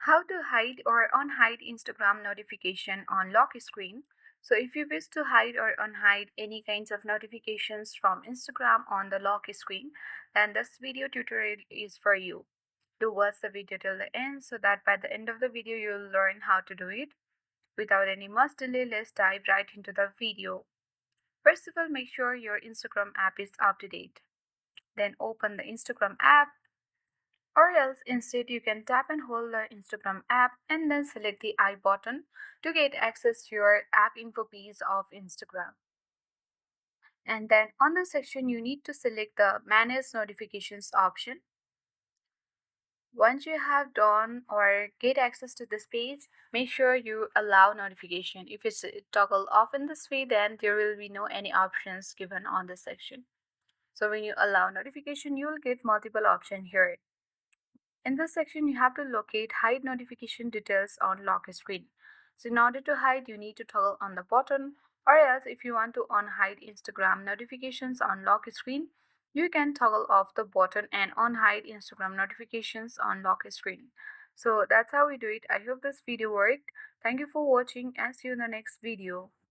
How to hide or unhide Instagram notification on lock screen. So if you wish to hide or unhide any kinds of notifications from Instagram on the lock screen, then this video tutorial is for you. Do watch the video till the end so that by the end of the video you'll learn how to do it. Without any much delay, let's dive right into the video. First of all, make sure your Instagram app is up to date. Then open the Instagram app, or else instead you can tap and hold the Instagram app and then select the I button to get access to your app info page of Instagram. And then on the section you need to select the manage notifications option. Once you have done or get access to this page, make sure you allow notification. If it's toggle off in this way, then there will be no any options given on this section. So when you allow notification, you will get multiple options here. In this section, you have to locate hide notification details on lock screen. So in order to hide, you need to toggle on the button, or else if you want to unhide Instagram notifications on lock screen, you can toggle off the button and unhide Instagram notifications on lock screen. So that's how we do it. I hope this video worked. Thank you for watching and see you in the next video.